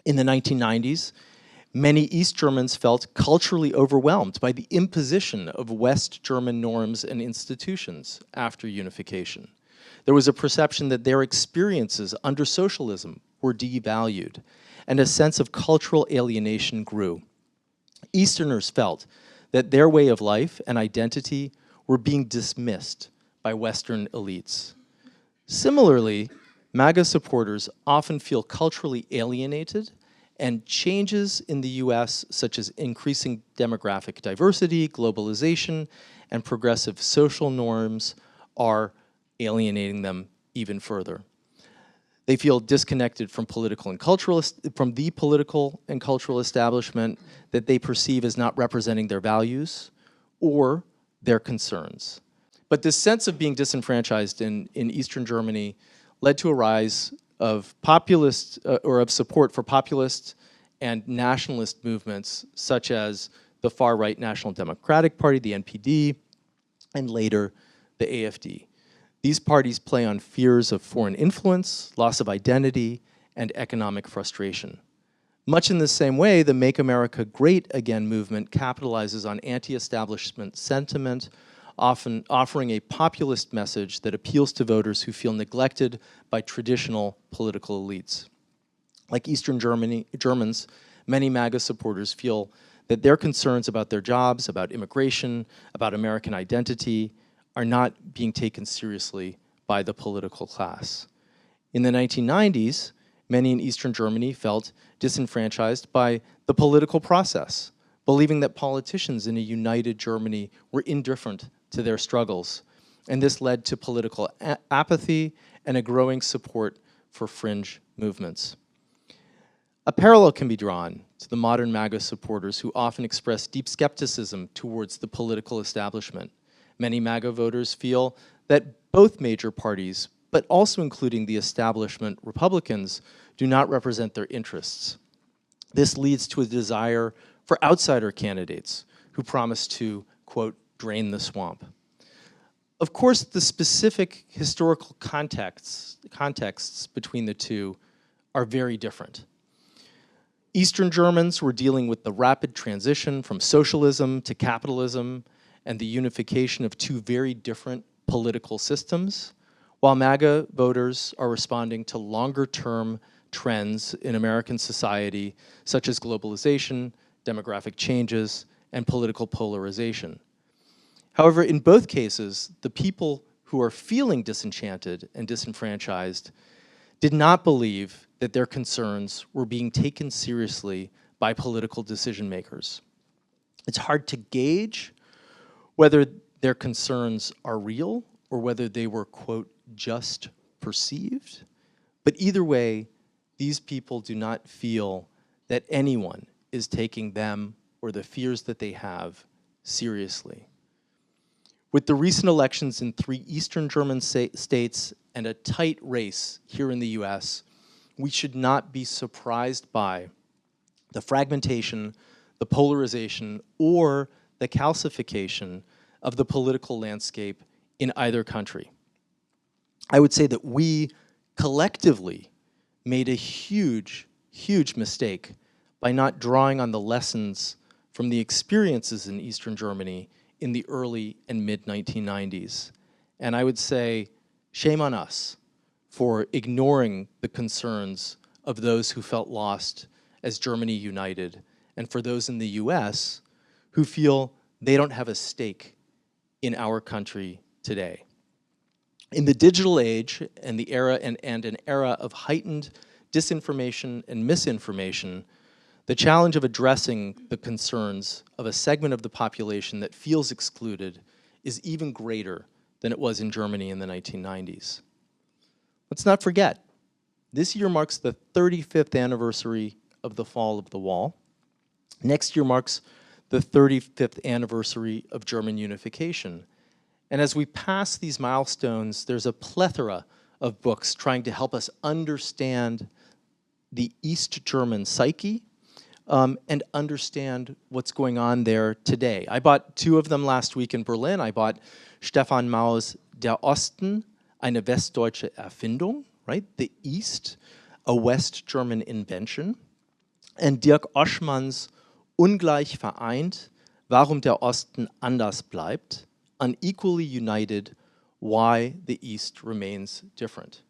In the 1990s, many East Germans felt culturally overwhelmed by the imposition of West German norms and institutions after unification. There was a perception that their experiences under socialism were devalued, and a sense of cultural alienation grew. Easterners felt that their way of life and identity were being dismissed by Western elites. Similarly, MAGA supporters often feel culturally alienated, and changes in the US, such as increasing demographic diversity, globalization, and progressive social norms, are alienating them even further. They feel disconnected from the political and cultural establishment that they perceive as not representing their values or their concerns. But this sense of being disenfranchised in Eastern Germany led to a rise of populist, or of support for populist and nationalist movements, such as the far-right National Democratic Party, the NPD, and later the AfD. These parties play on fears of foreign influence, loss of identity, and economic frustration. Much in the same way, the Make America Great Again movement capitalizes on anti-establishment sentiment, often offering a populist message that appeals to voters who feel neglected by traditional political elites. Like Eastern Germans, many MAGA supporters feel that their concerns about their jobs, about immigration, about American identity, are not being taken seriously by the political class. In the 1990s, many in Eastern Germany felt disenfranchised by the political process, believing that politicians in a united Germany were indifferent to their struggles. And this led to political apathy and a growing support for fringe movements. A parallel can be drawn to the modern MAGA supporters who often express deep skepticism towards the political establishment. Many MAGA voters feel that both major parties, but also including the establishment Republicans, do not represent their interests. This leads to a desire for outsider candidates who promise to, quote, drain the swamp. Of course, the specific historical contexts between the two are very different. Eastern Germans were dealing with the rapid transition from socialism to capitalism and the unification of two very different political systems, while MAGA voters are responding to longer-term trends in American society, such as globalization, demographic changes, and political polarization. However, in both cases, the people who are feeling disenchanted and disenfranchised did not believe that their concerns were being taken seriously by political decision makers. It's hard to gauge whether their concerns are real or whether they were, quote, just perceived. But either way, these people do not feel that anyone is taking them or the fears that they have seriously. With the recent elections in 3 Eastern German states and a tight race here in the US, we should not be surprised by the fragmentation, the polarization, or the calcification of the political landscape in either country. I would say that we collectively made a huge, huge mistake by not drawing on the lessons from the experiences in Eastern Germany in the early and mid-1990s. And I would say, shame on us for ignoring the concerns of those who felt lost as Germany united, and for those in the US who feel they don't have a stake in our country today. In the digital age and the era and an era of heightened disinformation and misinformation, the challenge of addressing the concerns of a segment of the population that feels excluded is even greater than it was in Germany in the 1990s. Let's not forget, this year marks the 35th anniversary of the fall of the wall. Next year marks the 35th anniversary of German unification. And as we pass these milestones, there's a plethora of books trying to help us understand the East German psyche and understand what's going on there today. I bought 2 of them last week in Berlin. I bought Stefan Mau's Der Osten, eine westdeutsche Erfindung, right? The East, a West German invention. And Dirk Oschmann's Ungleich vereint, warum der Osten anders bleibt, Unequally United, Why the East Remains Different.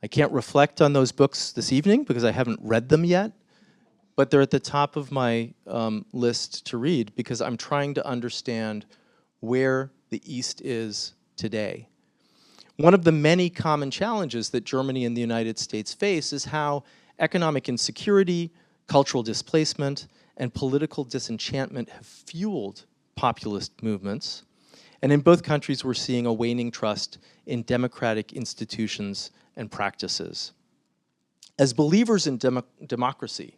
I can't reflect on those books this evening because I haven't read them yet, but they're at the top of my list to read because I'm trying to understand where the East is today. One of the many common challenges that Germany and the United States face is how economic insecurity, cultural displacement, and political disenchantment have fueled populist movements. And in both countries, we're seeing a waning trust in democratic institutions and practices. As believers in democracy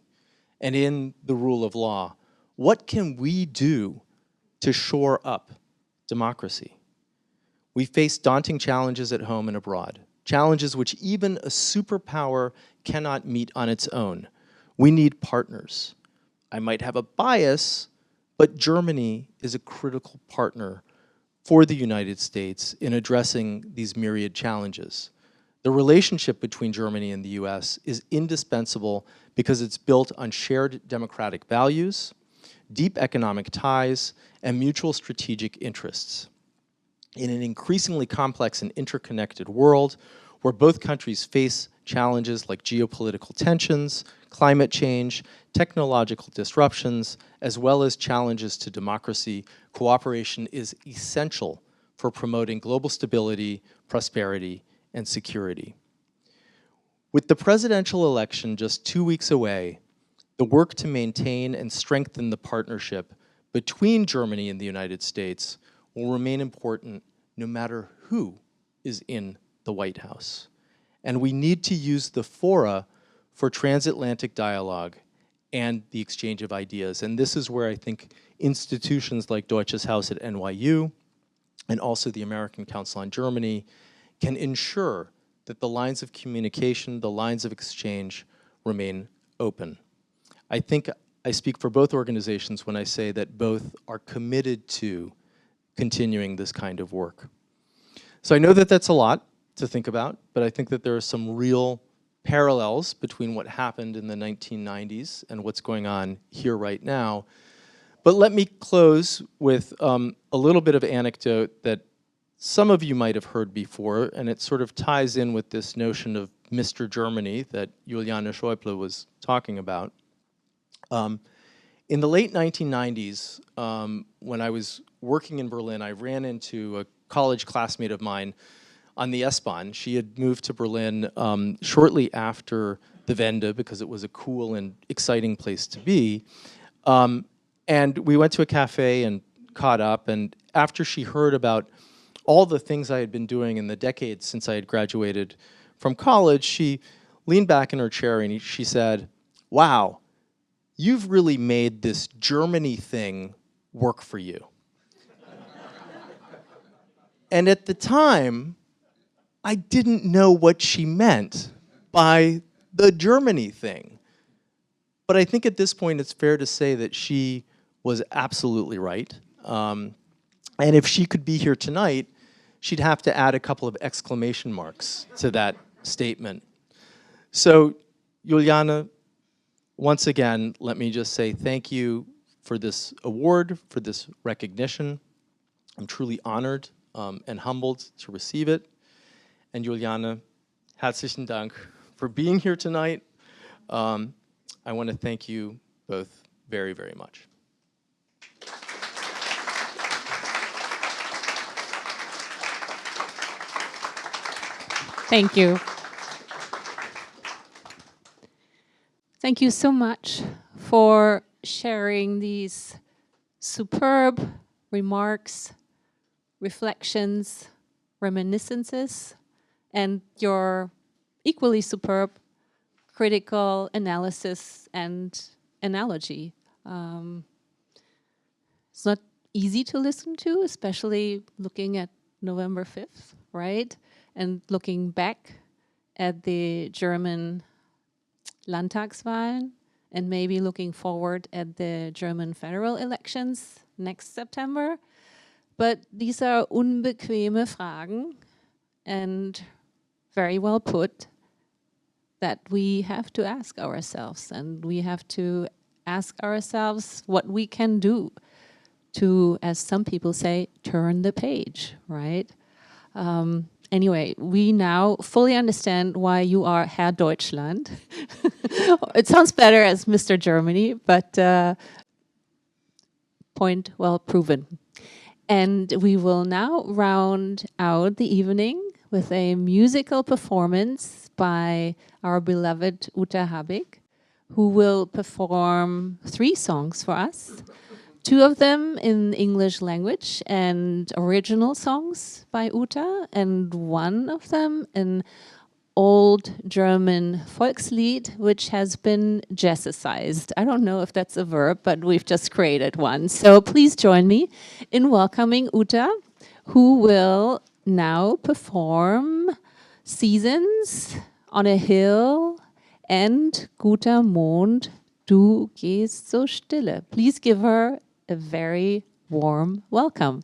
and in the rule of law, what can we do to shore up democracy? We face daunting challenges at home and abroad, challenges which even a superpower cannot meet on its own. We need partners. I might have a bias, but Germany is a critical partner for the United States in addressing these myriad challenges. The relationship between Germany and the US is indispensable because it's built on shared democratic values, deep economic ties, and mutual strategic interests. In an increasingly complex and interconnected world where both countries face challenges like geopolitical tensions, climate change, technological disruptions, as well as challenges to democracy, cooperation is essential for promoting global stability, prosperity, and security. With the presidential election just 2 weeks away, the work to maintain and strengthen the partnership between Germany and the United States will remain important no matter who is in the White House. And we need to use the fora for transatlantic dialogue and the exchange of ideas. And this is where I think institutions like Deutsches Haus at NYU and also the American Council on Germany can ensure that the lines of communication, the lines of exchange remain open. I think I speak for both organizations when I say that both are committed to continuing this kind of work. So I know that that's a lot to think about, but I think that there are some real parallels between what happened in the 1990s and what's going on here right now. But let me close with a little bit of anecdote that some of you might have heard before, and it sort of ties in with this notion of Mr. Germany that Juliane Schäuble was talking about. In the late 1990s, when I was working in Berlin, I ran into a college classmate of mine on the Aspen. She had moved to Berlin shortly after the Wende because it was a cool and exciting place to be. And we went to a cafe and caught up, and after she heard about all the things I had been doing in the decades since I had graduated from college, she leaned back in her chair and she said, "Wow, you've really made this Germany thing work for you." And at the time, I didn't know what she meant by the Germany thing. But I think at this point it's fair to say that she was absolutely right. And if she could be here tonight, she'd have to add a couple of exclamation marks to that statement. So, Juliane, once again, let me just say thank you for this award, for this recognition. I'm truly honored and humbled to receive it. And Juliane, herzlichen Dank for being here tonight. I want to thank you both very, very much. Thank you. Thank you so much for sharing these superb remarks, reflections, reminiscences, and your equally superb critical analysis and analogy. It's not easy to listen to, especially looking at November 5th, right? And looking back at the German Landtagswahlen and maybe looking forward at the German federal elections next September. But these are unbequeme Fragen and very well put that we have to ask ourselves, and we have to ask ourselves what we can do to, as some people say, turn the page, right? Anyway, we now fully understand why you are Herr Deutschland. It sounds better as Mr. Germany, but point well proven. And we will now round out the evening with a musical performance by our beloved Uta Habbig, who will perform 3 songs for us. 2 of them in English language and original songs by Uta, and 1 of them in old German Volkslied, which has been jazzicized. I don't know if that's a verb, but we've just created one. So please join me in welcoming Uta, who will now perform Seasons, On a Hill, and Guter Mond, Du gehst so stille. Please give her a very warm welcome.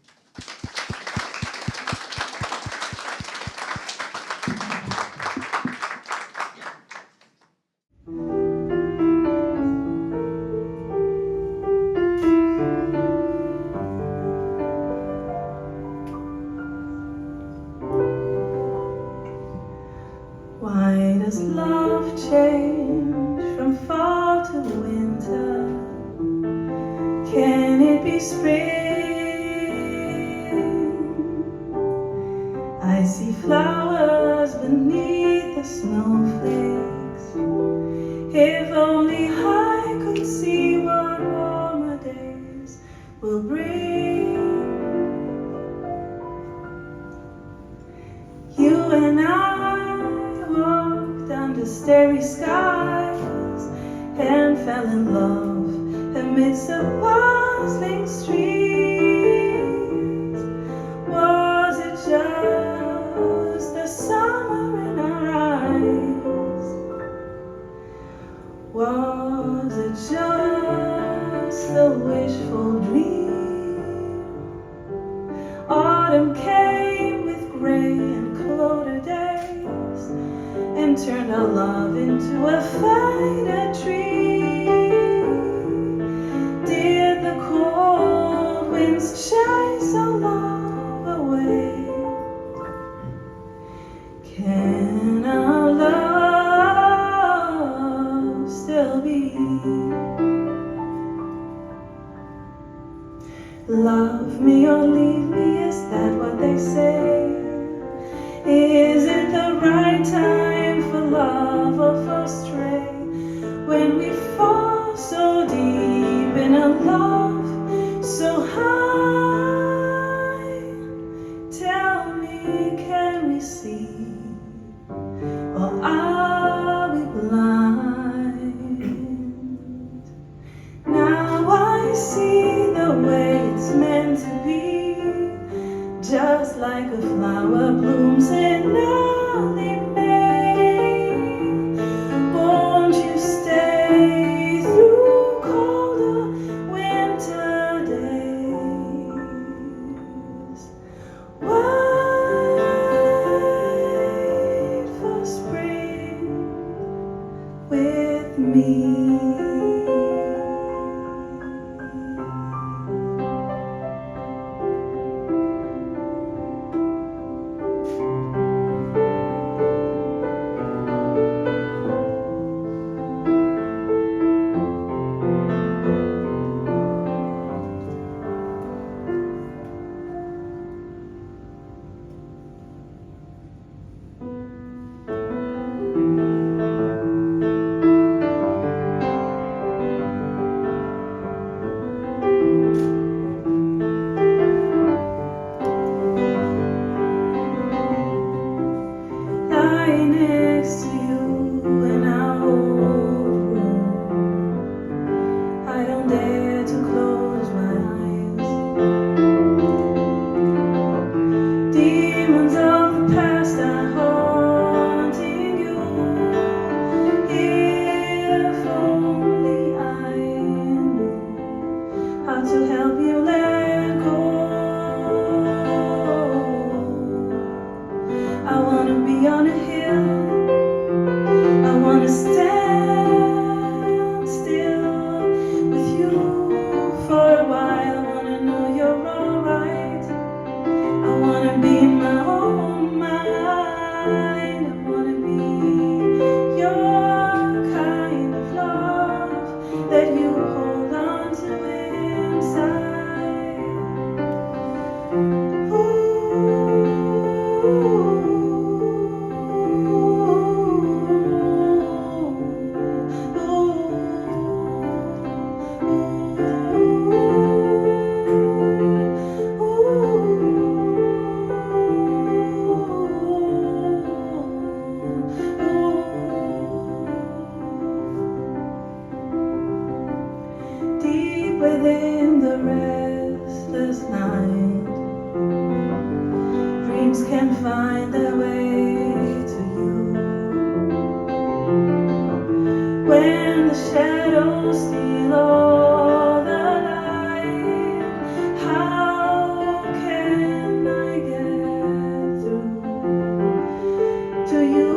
Why does love change from fall to winter? Can it be spring? I see flowers beneath the snowflake. If only I could see what warmer days will bring. You and I walked under starry skies and fell in love amidst the bustling streets. Was it just the summer in our eyes? Was it just a wishful dream? Autumn came with gray and colder days and turned our love into a faded tree. Did the cold winds chase our love away? Can our love still be? Love me or leave me, is that what they say? Is it the right time for love or for stray? When we fall so deep in a love so high, tell me, can we see? Or are we blind? Now I see the way it's meant to be, just like a flower blooms in early May. Won't you stay through colder winter days? Wait for spring with me. Lying next to you in our old room, I don't dare to close my eyes. Demons of the past are haunting you. If only I knew how to help you let go. I wanna be on a hill, I wanna stand still with you for a while. I wanna know you're alright. I wanna be in my own mind. I wanna be your kind of love that you hold on to inside. Deep within the restless night, dreams can find their way to you. When the shadows steal all the light, how can I get through to you?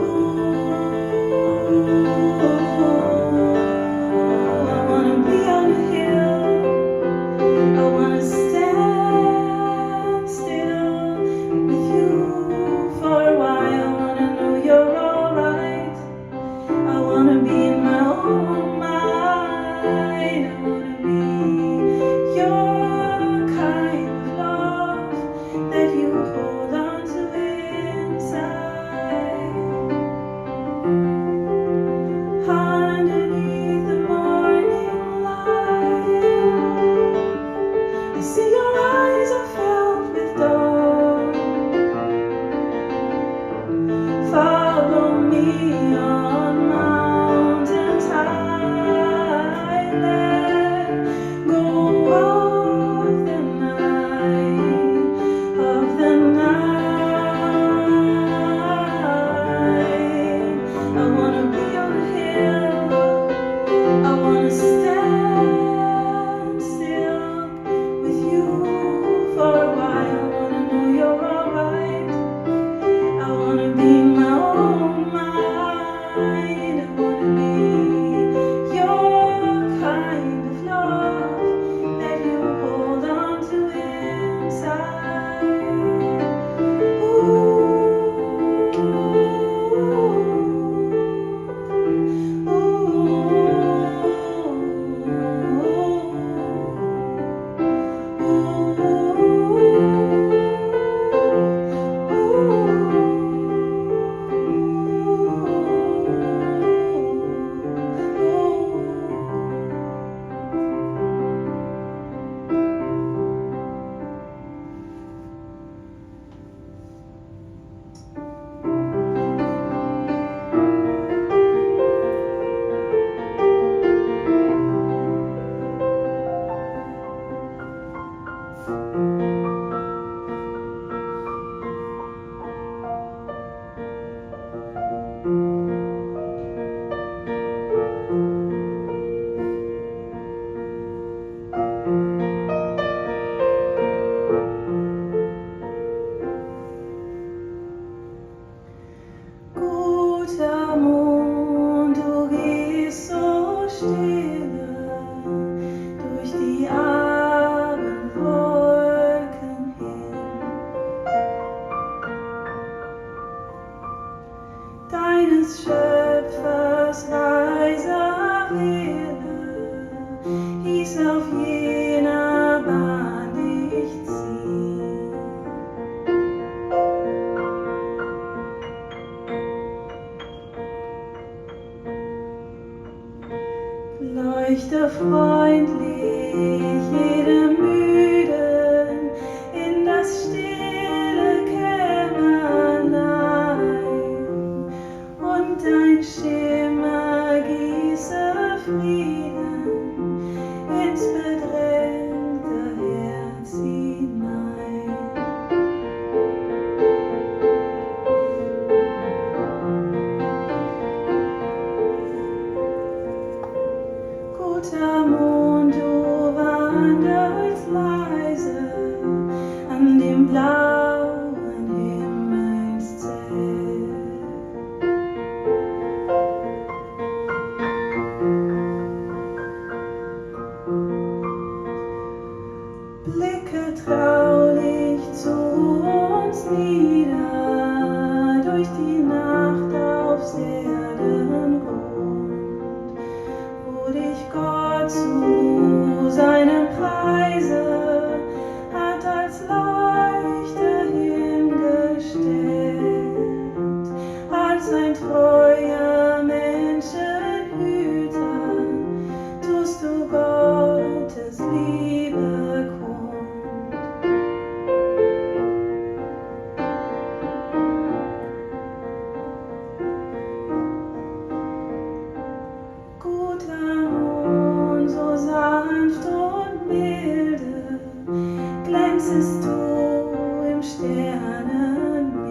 I wanna be on a hill, I wanna stand still with you for a while. I wanna know you're alright. I wanna be in my own mind. I wanna be underneath the morning light. I see your eyes are filled with dawn. Follow me on mountains high. Let go of the night, of the night. I wanna be on a hill. I wanna stand still with you for a while. I wanna know you're alright. I wanna be my own mind. I wanna be your kind of love that you hold on to inside. Guter Mond, du gehst so stille durch die Abendwolken hin. Deines Schöpfers weiser Wille hieß auf jener Bahn dich ziehen. Leuchte freundlich jedem Müden in das stille Kämmerlein und dein Schimmer gieße Frieden ins bedrängte Herz hinein. Guter Mond, du wanderst leise an dem blauen Himmelszelt. Blicke traulich zu uns nieder durch die Nacht aufs Erdenrund, wo dich Gott zu seinem Preise hat als Leuchte hingestellt, als ein treuer Menschenhüter tust du Gottes Liebe kund. Guter Mond, so sanft und milde, glänzest du im Sternenmeer.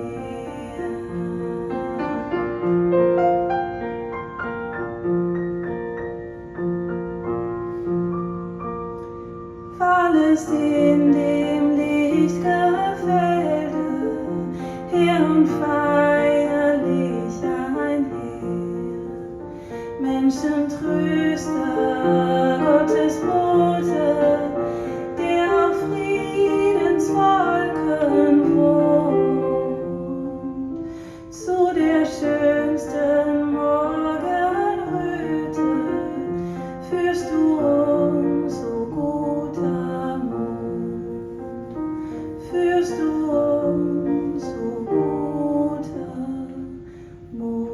Fallest in dem Lichtgefilde her und feierlich einher. Menschentröster, Gottes Bote, der auf Friedenswolken wohnt, zu der schönsten Morgenröte führst du uns, o guter Mond, führst du uns, o guter Mond.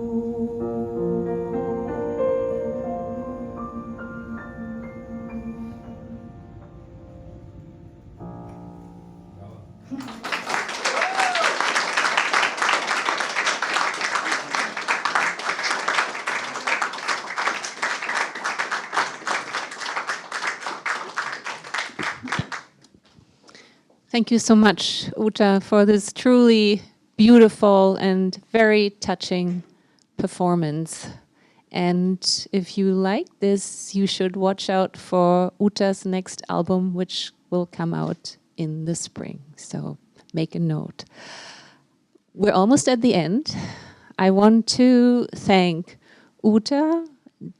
Thank you so much, Uta, for this truly beautiful and very touching performance. And if you like this, you should watch out for Uta's next album, which will come out in the spring. So make a note. We're almost at the end. I want to thank Uta,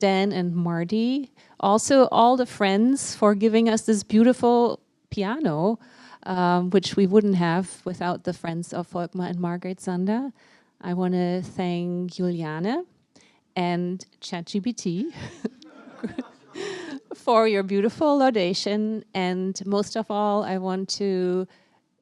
Dan, and Marty, also all the friends for giving us this beautiful piano, which we wouldn't have without the friends of Volkmar and Margret Zander. I want to thank Juliane and ChatGPT for your beautiful laudation. And most of all, I want to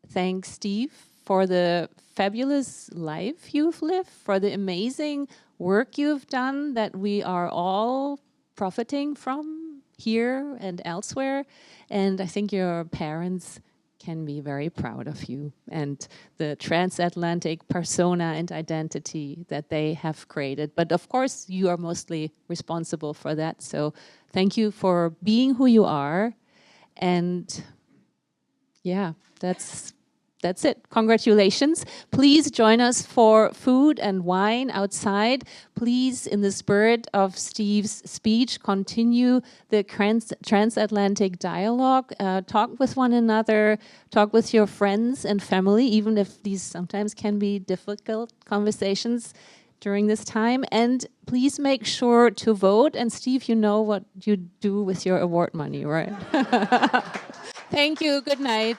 thank Steve for the fabulous life you've lived, for the amazing work you've done that we are all profiting from here and elsewhere. And I think your parents can be very proud of you and the transatlantic persona and identity that they have created. But of course, you are mostly responsible for that. So thank you for being who you are. And yeah, that's it. Congratulations. Please join us for food and wine outside. Please, in the spirit of Steve's speech, continue the transatlantic dialogue. Talk with one another. Talk with your friends and family, even if these sometimes can be difficult conversations during this time. And please make sure to vote. And Steve, you know what you do with your award money, right? Thank you. Good night.